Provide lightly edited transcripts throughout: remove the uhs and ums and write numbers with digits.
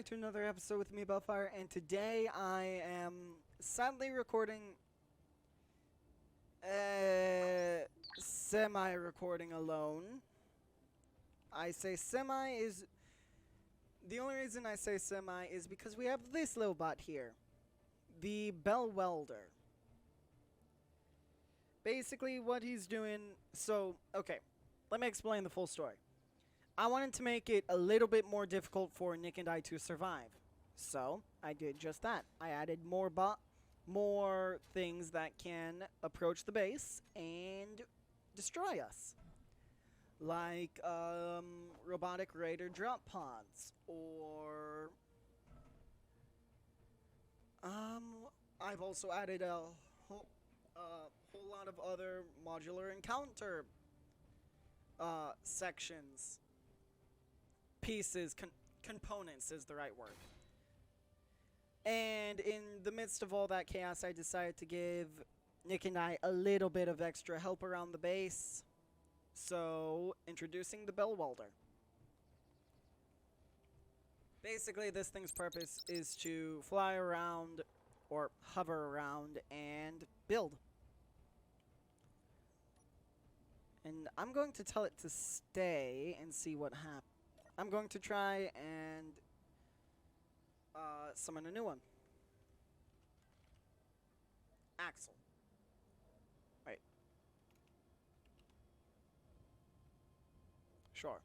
back to another episode with me, Bellfire, and today I am sadly recording, semi-recording alone. I say semi is, the only reason I say semi is because we have this little bot here, the Bell Welder. Basically what he's doing, okay, let me explain the full story. I wanted to make it a little bit more difficult for Nick and I to survive. So, I did just that. I added more things that can approach the base and destroy us. Like, robotic raider drop pods, or, I've also added a whole lot of other modular encounter, sections. Pieces, components is the right word. And in the midst of all that chaos, I decided to give Nick and I a little bit of extra help around the base. So, introducing the Bell Welder. Basically, this thing's purpose is to fly around, or hover around, and build. And I'm going to tell it to stay and see what happens. I'm going to try and summon a new one. Axel. Wait. Sure.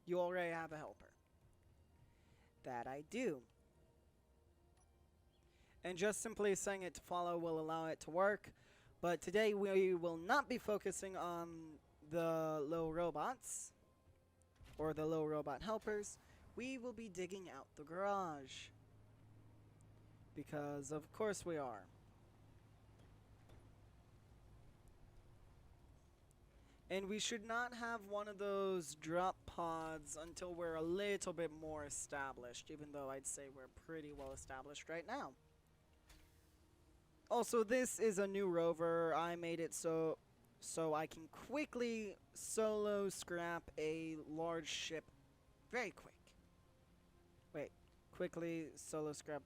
You already have a helper. That I do. And just simply saying it to follow will allow it to work. But today we will not be focusing on the little robots or the little robot helpers. We will be digging out the garage. Because of course we are. And we should not have one of those drop pods until we're a little bit more established, even though I'd say we're pretty well established right now. Also, this is a new rover. I made it so I can quickly solo scrap a large ship very quick. Wait, quickly solo scrap.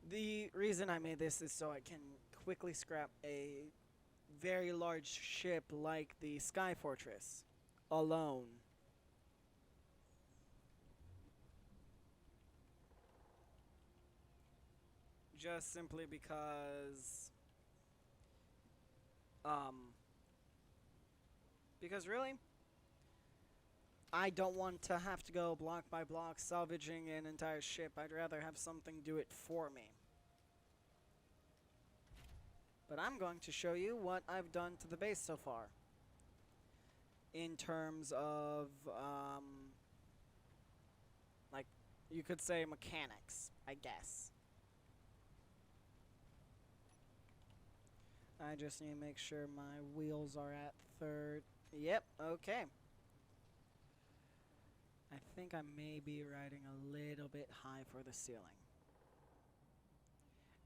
The reason I made this is so I can quickly scrap a very large ship like the Sky Fortress alone. Just simply because really, I don't want to have to go block by block salvaging an entire ship. I'd rather have something do it for me. But I'm going to show you what I've done to the base so far. In terms of, like, you could say mechanics, I guess. I just need to make sure my wheels are at third. Yep, okay. I think I may be riding a little bit high for the ceiling.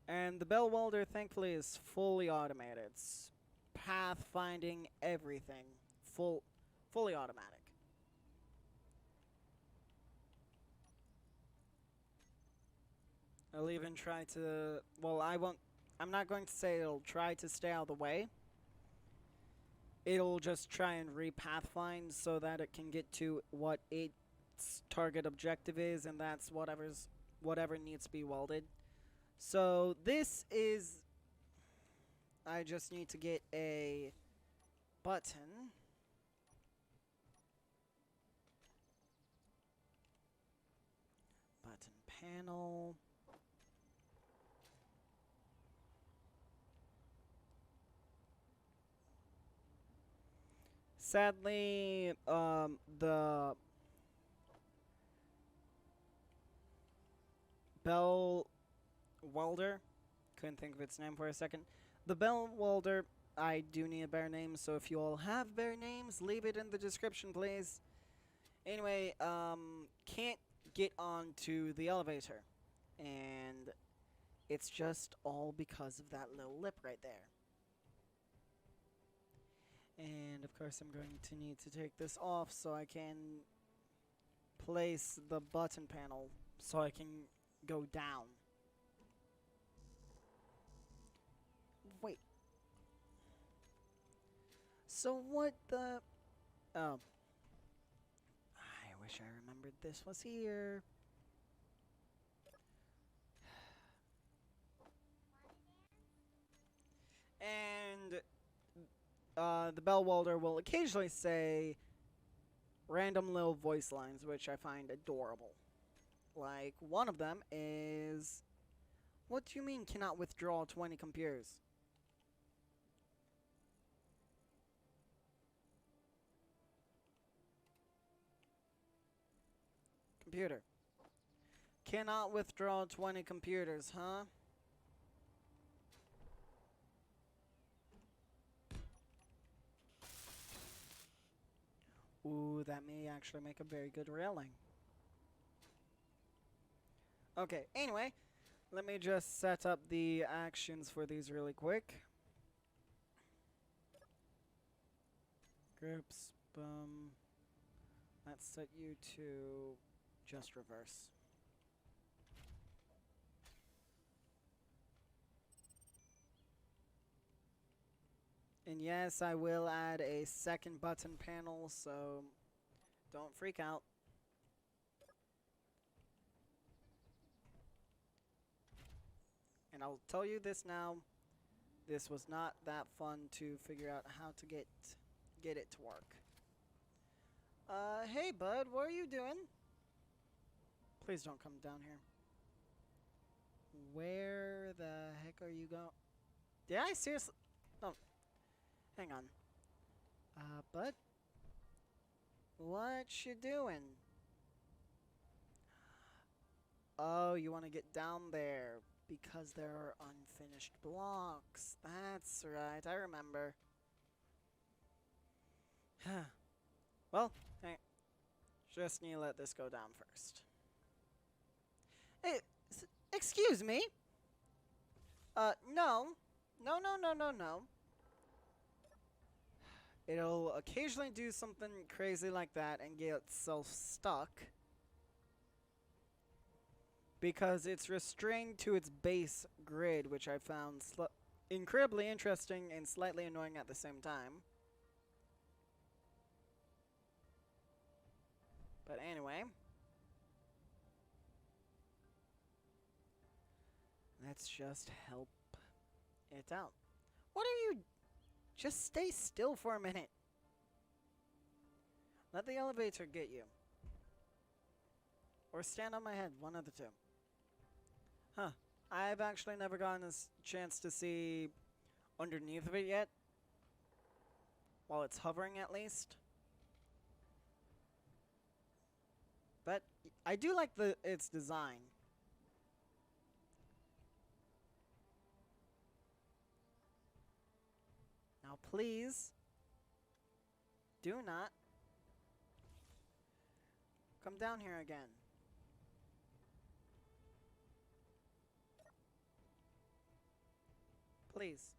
And the Bell Welder, thankfully, is fully automated. It's pathfinding, everything. Fully automatic. I'll even try to... Well, I'm not going to say it'll try to stay out of the way. It'll just try and re-pathfind so that it can get to what its target objective is, and that's whatever needs to be welded. So this is... I just need to get a button. Button panel. Sadly, the Bell Welder, couldn't think of its name for a second. The Bell Welder, I do need a better name, so if you all have better names, leave it in the description, please. Anyway, can't get onto the elevator, and it's just all because of that little lip right there. And of course I'm going to need to take this off so I can place the button panel so I can go down. Wait. So what the... Oh. I wish I remembered this was here. And the Bellwalder will occasionally say random little voice lines, which I find adorable. Like, one of them is, "What do you mean cannot withdraw 20 computers?" Computer. Cannot withdraw 20 computers, huh? Ooh, that may actually make a very good railing. Okay, anyway, let me just set up the actions for these really quick. Groups, boom. Let's set you to just reverse. And yes, I will add a second button panel, so don't freak out. And I'll tell you this now, this was not that fun to figure out how to get it to work. Hey bud, what are you doing? Please don't come down here. Where the heck are you going? Did I seriously? No. Hang on. Bud? What you doing? Oh, you want to get down there because there are unfinished blocks. That's right, I remember. Well, hey, just need to let this go down first. Hey, excuse me? No. No, no, no, no, no. It'll occasionally do something crazy like that and get itself stuck because it's restrained to its base grid, which I found incredibly interesting and slightly annoying at the same time. But anyway, let's just help it out. What are you? Just stay still for a minute. Let the elevator get you. Or stand on my head, one of the two. Huh. I've actually never gotten a chance to see underneath of it yet. While it's hovering, at least. But I do like its design. Now please, do not come down here again. Please.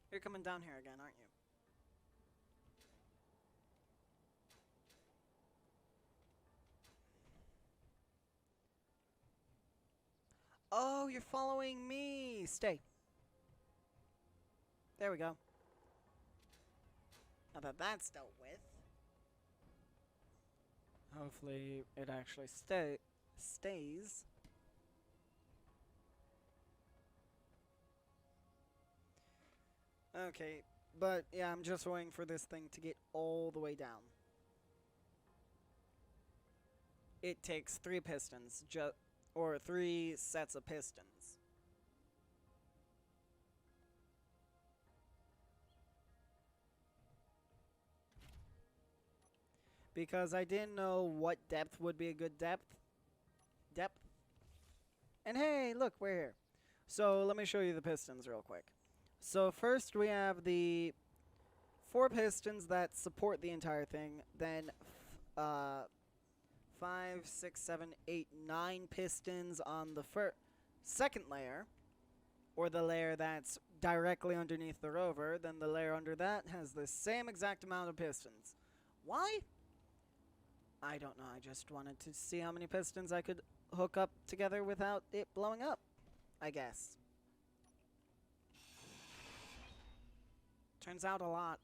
You're coming down here again, aren't you? Oh, you're following me. Stay. There we go. Now that that's dealt with, hopefully it actually stays. Okay, but yeah, I'm just waiting for this thing to get all the way down. It takes 3 pistons, or 3 sets of pistons. Because I didn't know what depth would be a good depth. And hey, look, we're here. So let me show you the pistons real quick. So first we have the 4 pistons that support the entire thing. Then 5, 6, 7, 8, 9 pistons on the second layer. or the layer that's directly underneath the rover, then the layer under that has the same exact amount of pistons. Why? I don't know. I just wanted to see how many pistons I could hook up together without it blowing up, I guess. Turns out a lot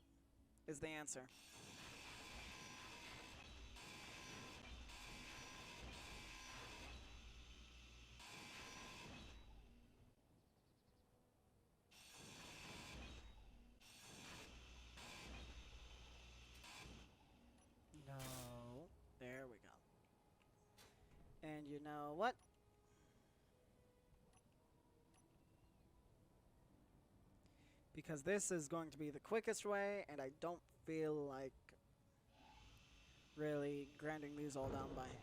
is the answer. No. There we go. And you know what? Because this is going to be the quickest way, and I don't feel like really grinding these all down by hand.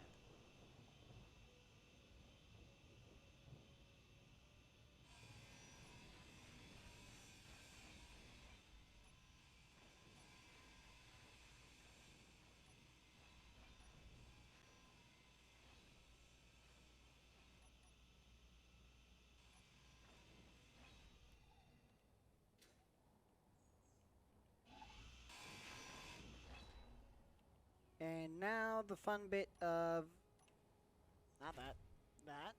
And now the fun bit of... Not that. That.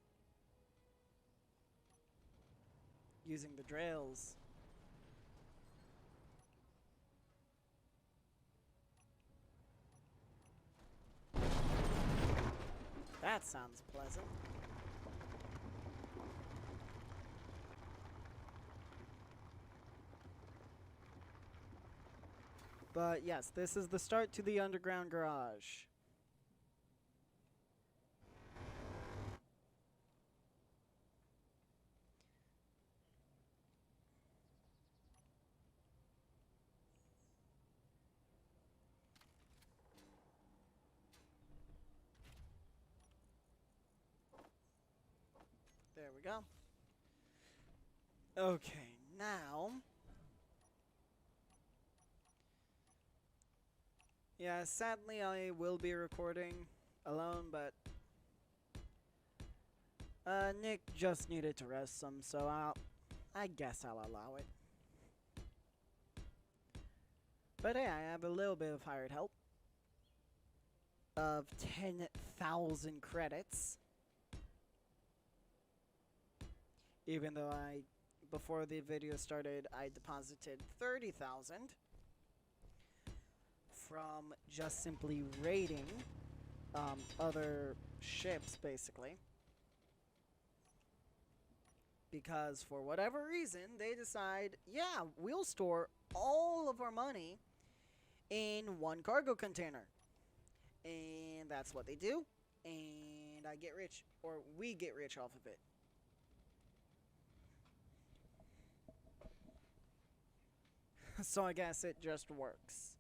Using the drills. That sounds pleasant. But yes, this is the start to the underground garage. There we go. Okay, now... Yeah, sadly I will be recording alone, but... Nick just needed to rest some, so I guess I'll allow it. But hey, I have a little bit of hired help. Of 10,000 credits. Even though before the video started, I deposited 30,000 from just simply raiding other ships, basically. Because for whatever reason, they decide, yeah, we'll store all of our money in one cargo container. And that's what they do. And I get rich, or we get rich off of it. So I guess it just works.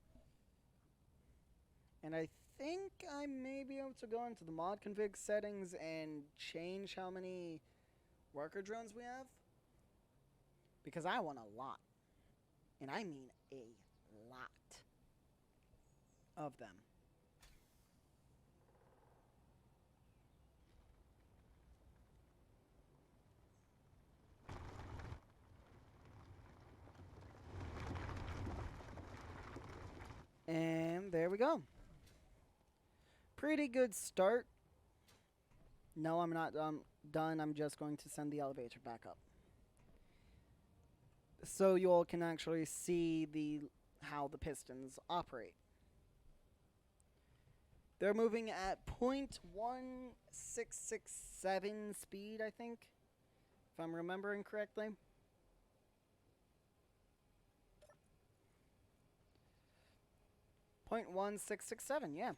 And I think I may be able to go into the mod config settings and change how many worker drones we have. Because I want a lot. And I mean a lot of them. And there we go. Pretty good start. No, I'm not done. I'm just going to send the elevator back up. So you all can actually see how the pistons operate. They're moving at 0.1667 speed, I think, if I'm remembering correctly. .1667, yeah.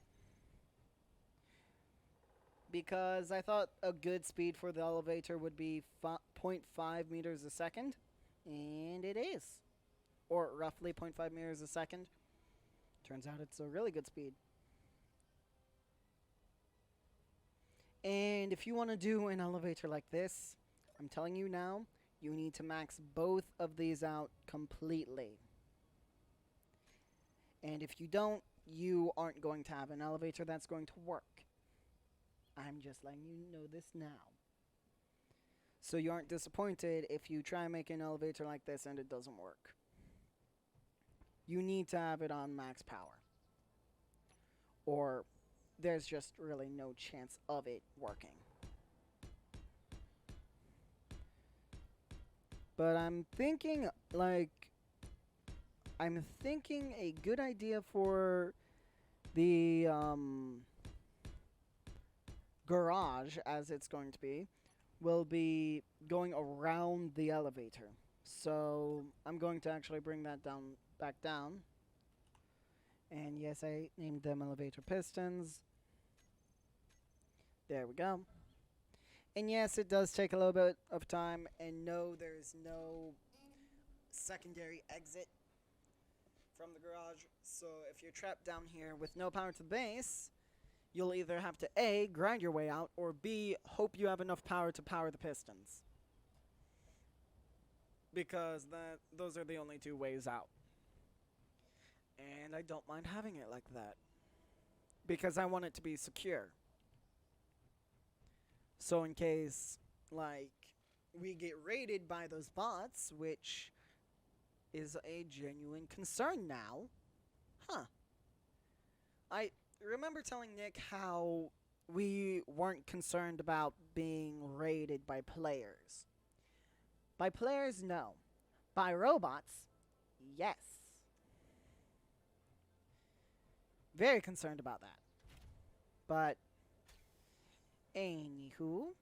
Because I thought a good speed for the elevator would be 0.5 meters a second, and it is. Or roughly 0.5 meters a second. Turns out it's a really good speed. And if you want to do an elevator like this, I'm telling you now, you need to max both of these out completely. And if you don't, you aren't going to have an elevator that's going to work. I'm just letting you know this now. So you aren't disappointed if you try and make an elevator like this and it doesn't work. You need to have it on max power, or there's just really no chance of it working. But I'm thinking, a good idea for the garage, as it's going to be, will be going around the elevator. So I'm going to actually bring that back down. And yes, I named them elevator pistons. There we go. And yes, it does take a little bit of time, and no, there's no secondary exit from the garage. So if you're trapped down here with no power to the base, you'll either have to A, grind your way out, or B, hope you have enough power to power the pistons. Because those are the only two ways out. And I don't mind having it like that, because I want it to be secure. So in case, we get raided by those bots, which is a genuine concern now. I remember telling Nick how we weren't concerned about being raided by players. By players, no. By robots, yes. Very concerned about that. But anywho,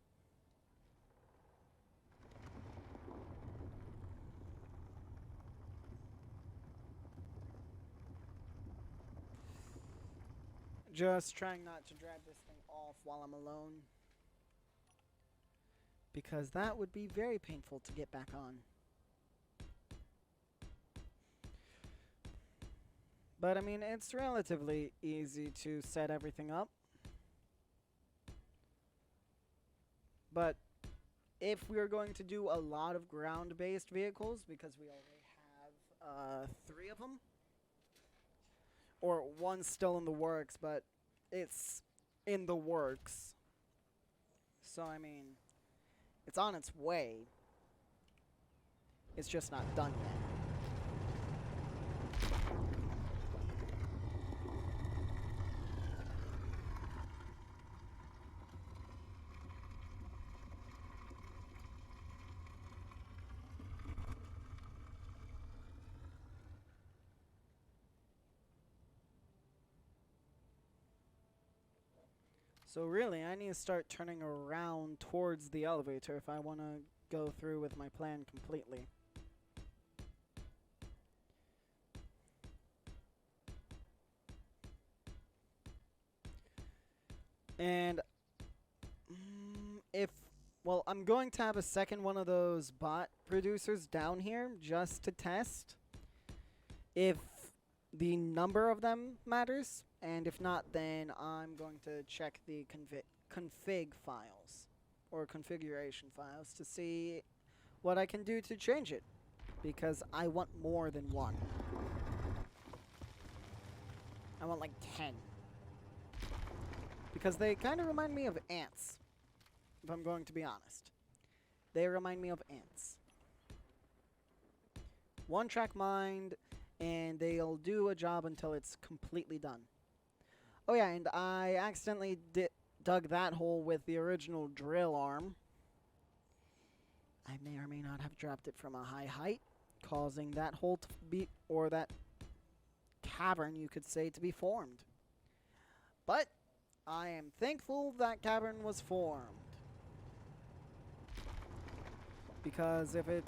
just trying not to drag this thing off while I'm alone, because that would be very painful to get back on. But I mean, it's relatively easy to set everything up. But if we're going to do a lot of ground-based vehicles, because we already have 3 of them, or one's still in the works, but it's in the works. So, I mean, it's on its way. It's just not done yet. So really, I need to start turning around towards the elevator if I want to go through with my plan completely. And I'm going to have a second one of those bot producers down here just to test if the number of them matters. And if not, then I'm going to check the config files or configuration files to see what I can do to change it, because I want more than one. I want like 10. Because they kind of remind me of ants, if I'm going to be honest. They remind me of ants. One-track mind, and they'll do a job until it's completely done. Oh yeah, and I accidentally dug that hole with the original drill arm. I may or may not have dropped it from a high height, causing that hole to be, or that cavern, you could say, to be formed. But I am thankful that cavern was formed, because if it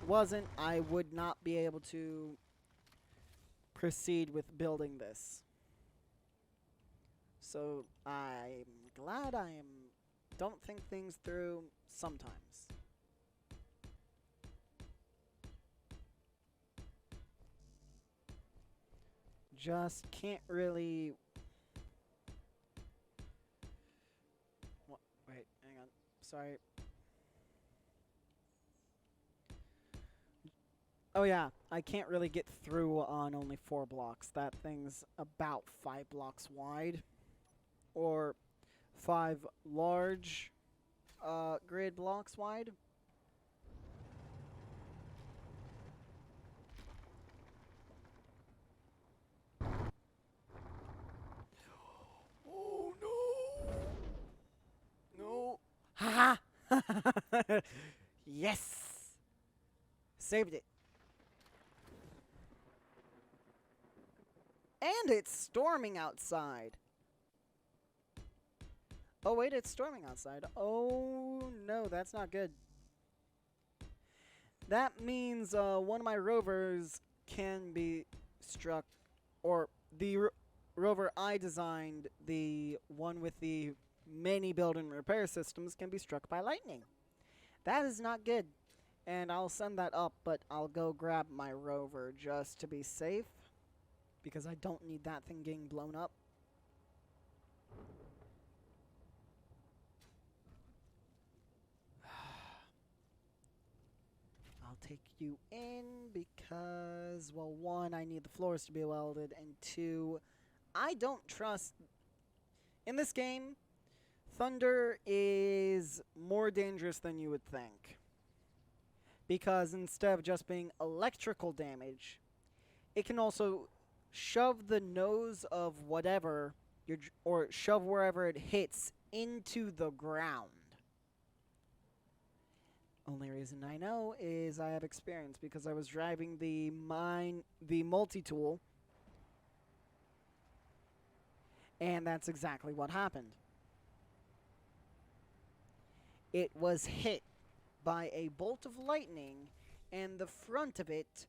wasn't, I would not be able to proceed with building this. So I'm glad don't think things through sometimes. Just can't really. Wait, hang on. Sorry. Oh yeah, I can't really get through on only 4 blocks. That thing's about 5 blocks wide. Or 5 large. grid blocks wide. Oh no! No! Haha! Yes! Saved it. And it's storming outside. Oh wait, it's storming outside. Oh no, that's not good. That means one of my rovers can be struck, or the rover I designed, the one with the many build and repair systems, can be struck by lightning. That is not good. And I'll send that up, but I'll go grab my rover just to be safe, because I don't need that thing getting blown up. I'll take you in because, well, one, I need the floors to be welded, and two, I don't trust... In this game, thunder is more dangerous than you would think. Because instead of just being electrical damage, it can also shove the nose of whatever, or shove wherever it hits into the ground. Only reason I know is I have experience because I was driving the multi-tool, and that's exactly what happened. It was hit by a bolt of lightning, and the front of it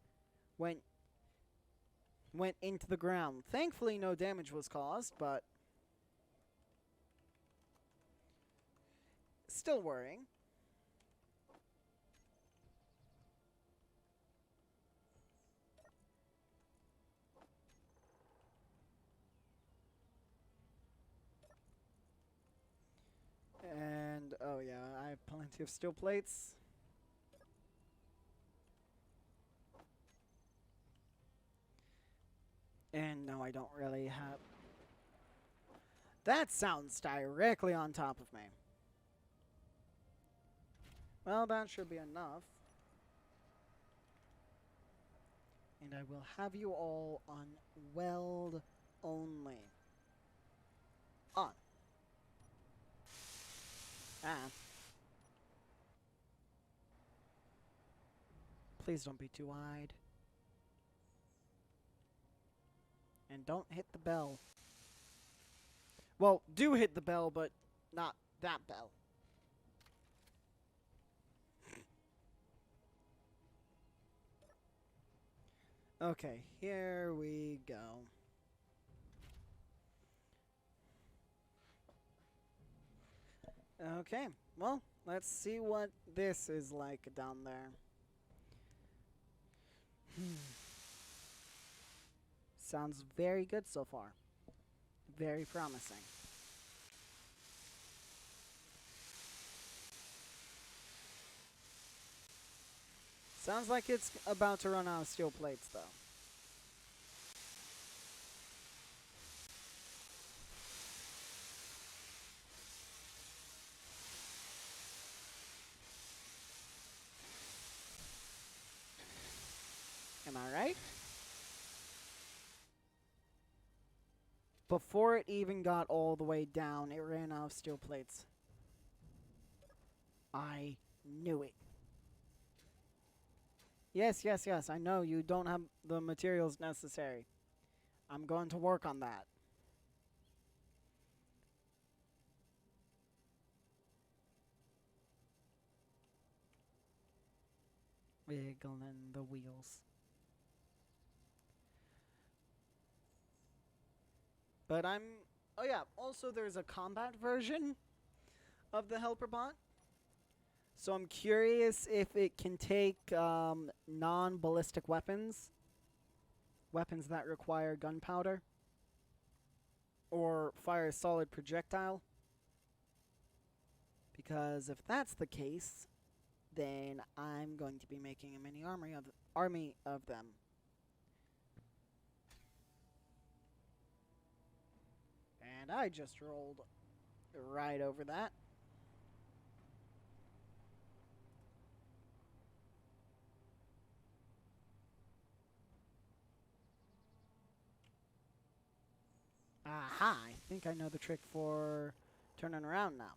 went into the ground. Thankfully, no damage was caused, but still worrying. And, oh yeah, I have plenty of steel plates. And no, I don't really have... That sounds directly on top of me. Well, that should be enough. And I will have you all on weld only. On. Ah. Please don't be too wide. And don't hit the bell. Well, do hit the bell, but not that bell. Okay, here we go. Okay, well, let's see what this is like down there. Sounds very good so far. Very promising. Sounds like it's about to run out of steel plates, though. Am I right? Before it even got all the way down, it ran out of steel plates. I knew it. Yes, yes, yes, I know you don't have the materials necessary. I'm going to work on that. Wiggling the wheels. But I'm... Oh yeah, also there's a combat version of the Helper Bot. So I'm curious if it can take non-ballistic weapons. Weapons that require gunpowder. Or fire a solid projectile. Because if that's the case, then I'm going to be making a mini army of them. And I just rolled right over that. Aha, I think I know the trick for turning around now.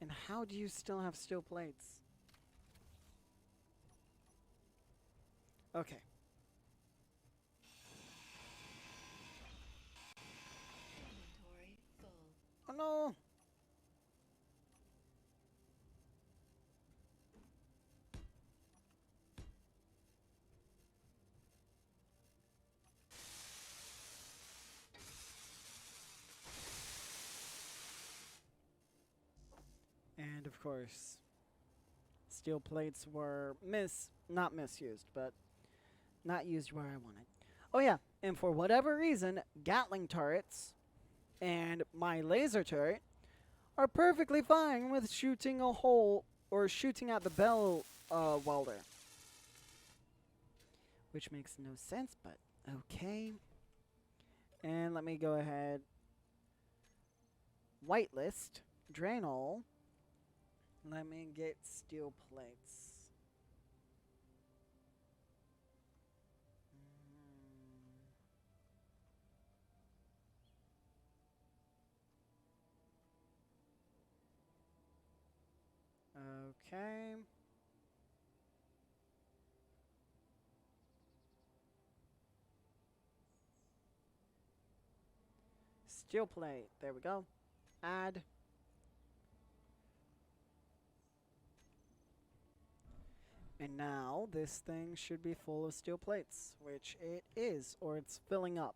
And how do you still have steel plates? Okay. Inventory full. Oh no! And of course, steel plates were not misused, but not used where I wanted. Oh yeah, and for whatever reason, Gatling turrets and my laser turret are perfectly fine with shooting a hole or shooting at the bell welder. Which makes no sense, but okay. And let me go ahead. Whitelist, Draenol. Let me get steel plates. Okay. Steel plate. There we go. Add. And now this thing should be full of steel plates, which it is, or it's filling up.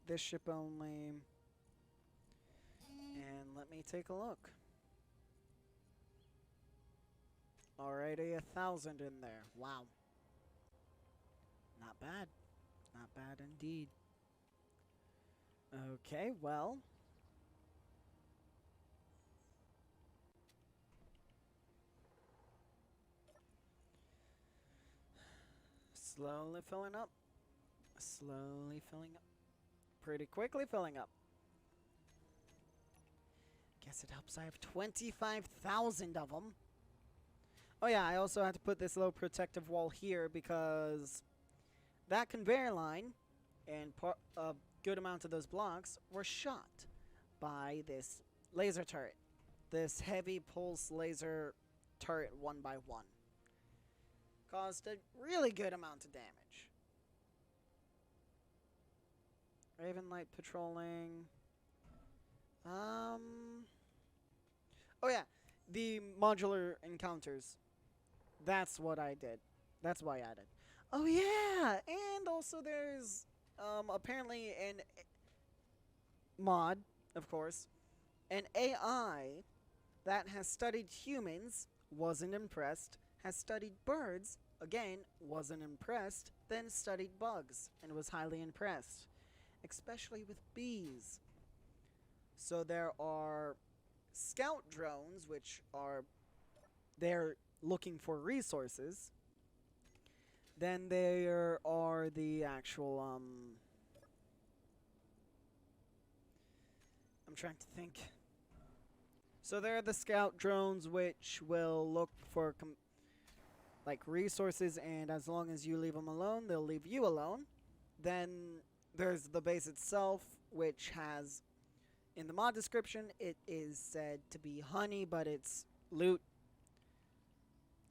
This ship only. And let me take a look. Alrighty, 1,000 in there. Wow. Not bad. Not bad indeed. Okay, well. Slowly filling up. Slowly filling up. Pretty quickly filling up. Guess it helps I have 25,000 of them. Oh yeah, I also had to put this little protective wall here because that conveyor line and a good amount of those blocks were shot by this laser turret. This heavy pulse laser turret 1x1. Caused a really good amount of damage. Raven Light patrolling. Oh yeah, the modular encounters. That's what I did. That's why I added. Oh yeah, and also there's apparently an mod, of course, an AI that has studied humans, wasn't impressed, has studied birds, again, wasn't impressed, then studied bugs and was highly impressed, especially with bees. So there are scout drones, which are they're looking for resources. Then there are the actual I'm trying to think. So there are the scout drones, which will look for like resources, and as long as you leave them alone, they'll leave you alone. Then there's the base itself, which has, in the mod description, it is said to be honey, but it's loot.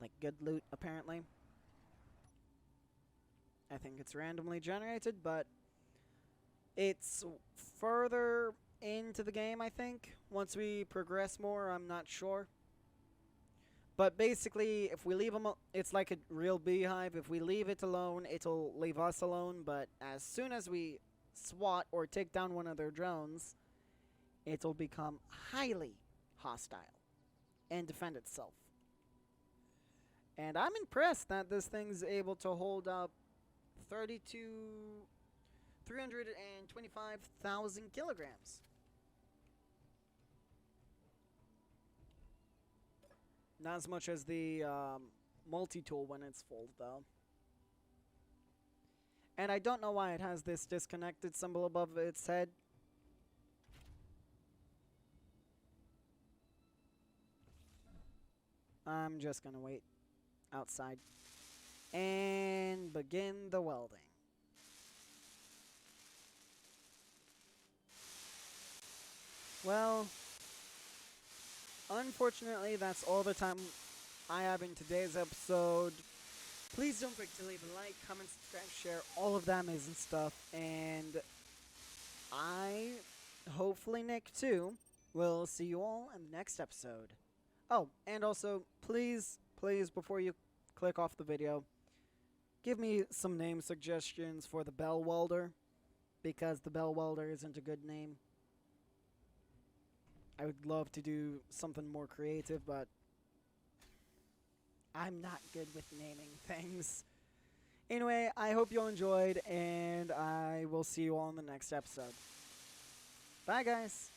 Like good loot, apparently. I think it's randomly generated, but it's further into the game, I think. Once we progress more, I'm not sure. But basically, if we leave them, it's like a real beehive. If we leave it alone, it'll leave us alone. But as soon as we SWAT or take down one of their drones, it'll become highly hostile and defend itself. And I'm impressed that this thing's able to hold up 325,000 kilograms. Not as much as the multi-tool when it's full, though. And I don't know why it has this disconnected symbol above its head. I'm just gonna wait outside and begin the welding. Well, unfortunately, that's all the time I have in today's episode. Please don't forget to leave a like, comment, subscribe, share, all of that amazing stuff. And I, hopefully Nick too, will see you all in the next episode. Oh, and also, please, before you click off the video, give me some name suggestions for the Bell Welder, because the Bell Welder isn't a good name. I would love to do something more creative, but I'm not good with naming things. Anyway, I hope you all enjoyed, and I will see you all in the next episode. Bye, guys.